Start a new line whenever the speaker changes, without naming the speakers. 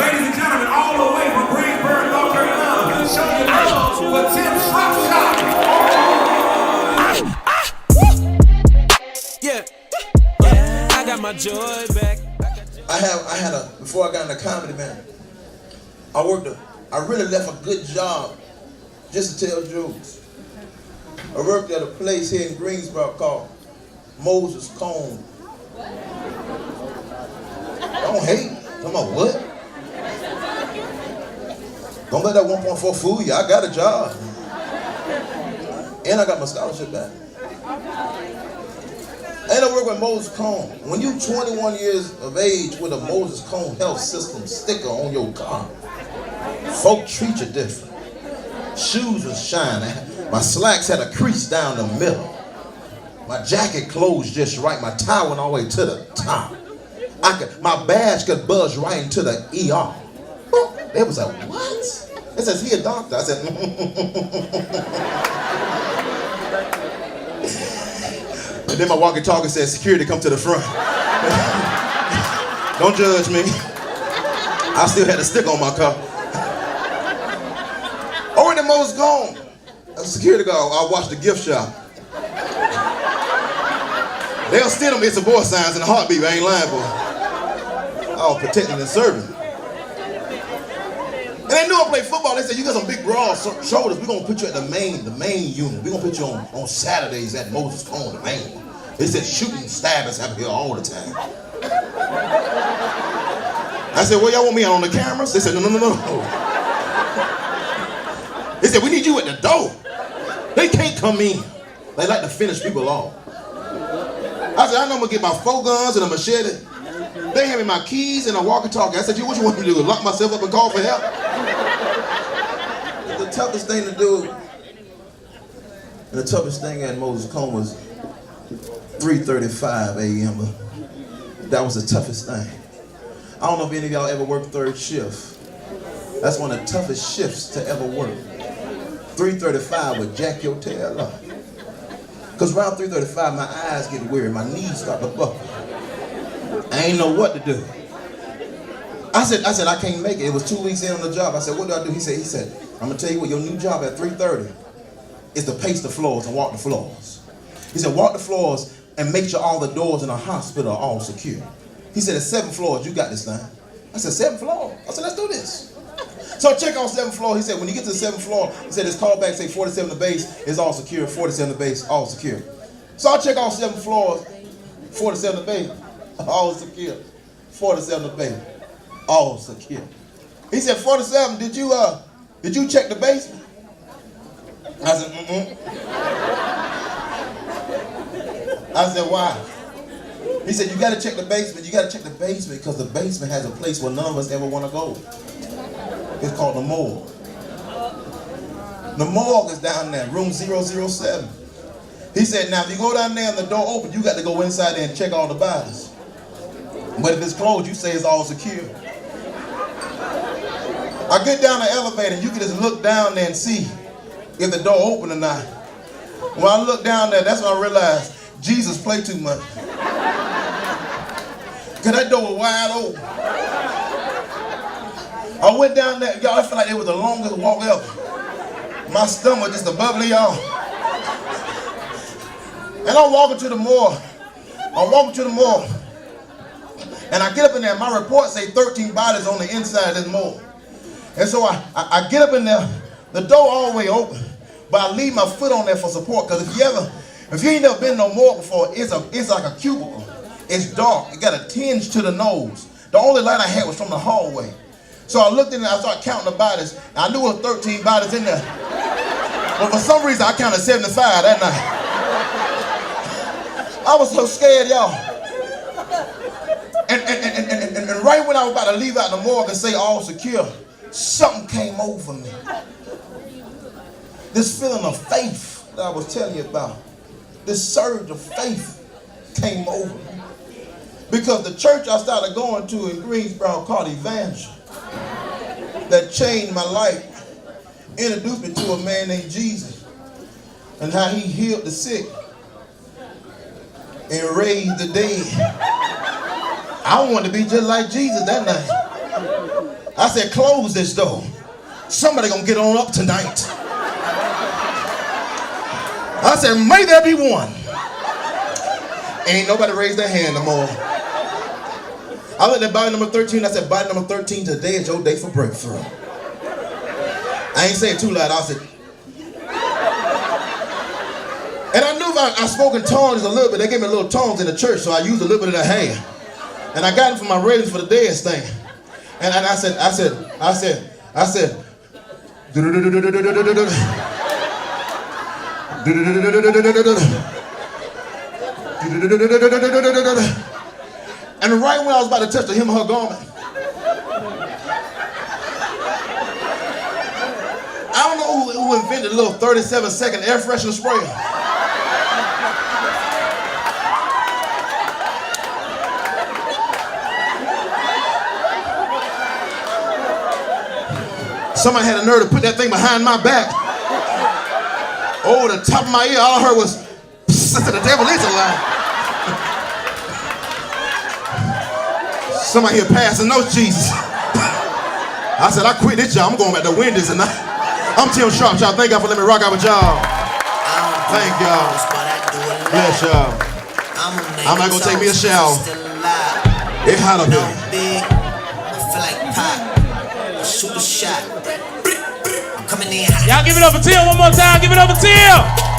Ladies and gentlemen, all the way from Greensboro, North Carolina, show your love for Tim Shropshire.
Yeah, I got my joy back.
Before I got into comedy, man, I really left a good job just to tell jokes. I worked at a place here in Greensboro called Moses Cone. Don't hate. Come on, what? Don't let that 1.4 fool you. I got a job. And I got my scholarship back. And I work with Moses Cone. When you 21 years of age with a Moses Cone health system sticker on your car, folk treat you different. Shoes was shining. My slacks had a crease down the middle. My jacket closed just right. My tie went all the way to the top. My badge could buzz right into the ER. They was like, what? It says, he a doctor. I said, And then my walkie-talkie said, security, come to the front. Don't judge me. I still had the stick on my car. Over the Moses Cone, a security guard, I watched the gift shop. They'll steal them, it's a boy signs in a heartbeat, I ain't lying, boy. I was protecting and serving. And they knew I played football. They said, you got some big broad shoulders. We're gonna put you at the main unit. We're gonna put you on Saturdays at Moses Cone, the main. They said shooting stabbers happen here all the time. I said, well, y'all want me on the cameras? They said, no. They said, we need you at the door. They can't come in. They like to finish people off. I said, I know I'm gonna get my 4 guns and a machete. They hand me my keys and a walkie-talkie. I said, what you want me to do? Lock myself up and call for help? The toughest thing to do, and the toughest thing at Moses Cone was 3:35 a.m. That was the toughest thing. I don't know if any of y'all ever worked third shift. That's one of the toughest shifts to ever work. 3:35 would jack your tail up. Because around 3:35, my eyes get weary, my knees start to buckle. I ain't know what to do. I said, I can't make it. It was 2 weeks in on the job. I said, what do I do? He said, I'm gonna tell you what, your new job at 3:30 is to pace the floors and walk the floors. He said, walk the floors and make sure all the doors in the hospital are all secure. He said, at 7 floors, you got this thing. I said, 7 floors? I said, let's do this. So I check on 7th floor. He said, when you get to the 7th floor, he said, his call back say 47 the base is all secure, 47 the base, all secure. So I check on 7 floors, 47 the base, all secure. 47 the base, all secure. He said, 47, did you check the basement? I said, I said, why? He said, you gotta check the basement. You gotta check the basement because the basement has a place where none of us ever wanna go. It's called the morgue. The morgue is down there, room 007. He said, now if you go down there and the door open, you got to go inside there and check all the bodies. But if it's closed, you say it's all secure. I get down the elevator and you can just look down there and see if the door open or not. When I look down there, that's when I realized Jesus played too much. Because that door was wide open. I went down there, y'all, I feel like it was the longest walk ever. My stomach just a bubbly, y'all. And I'm walking to the morgue. And I get up in there, my report say 13 bodies on the inside of this morgue. And so I get up in there, the door all the way open, but I leave my foot on there for support, because if you ain't never been in no morgue before, it's like a cubicle. It's dark, it got a tinge to the nose. The only light I had was from the hallway. So I looked in there, I started counting the bodies. I knew there were 13 bodies in there. But for some reason, I counted 75 that night. I was so scared, y'all. And right when I was about to leave out the morgue and say all secure, something came over me. This feeling of faith that I was telling you about, this surge of faith came over me. Because the church I started going to in Greensboro called Evangel, that changed my life, introduced me to a man named Jesus and how he healed the sick and raised the dead. I wanted to be just like Jesus that night. I said, close this door. Somebody gonna get on up tonight. I said, may there be one. Ain't nobody raised their hand no more. I looked at body number 13. I said, body number 13, today is your day for breakthrough. I ain't saying too loud. I said, and I knew if I spoke in tongues a little bit. They gave me a little tongues in the church, so I used a little bit of the hand. And I got it for my ratings for the dance thing. And I said, and right when I was about to touch the hem of her garment, I don't know who invented a little 37-second air freshener spray. Somebody had a nerve to put that thing behind my back. Oh, the top of my ear, all I heard was, the devil is alive. Somebody here passing notes, Jesus. I said, I quit this job. I'm going back to Wendy's tonight. I'm Tim Shropshire. Thank God for letting me rock out with y'all. Thank y'all. Bless y'all. I'm not going to take me a shower. It's hot up here.
I feel like pop. Shoot a shot. I'm coming in hot.
Y'all give it up for Tim one more time. Give it up for Tim.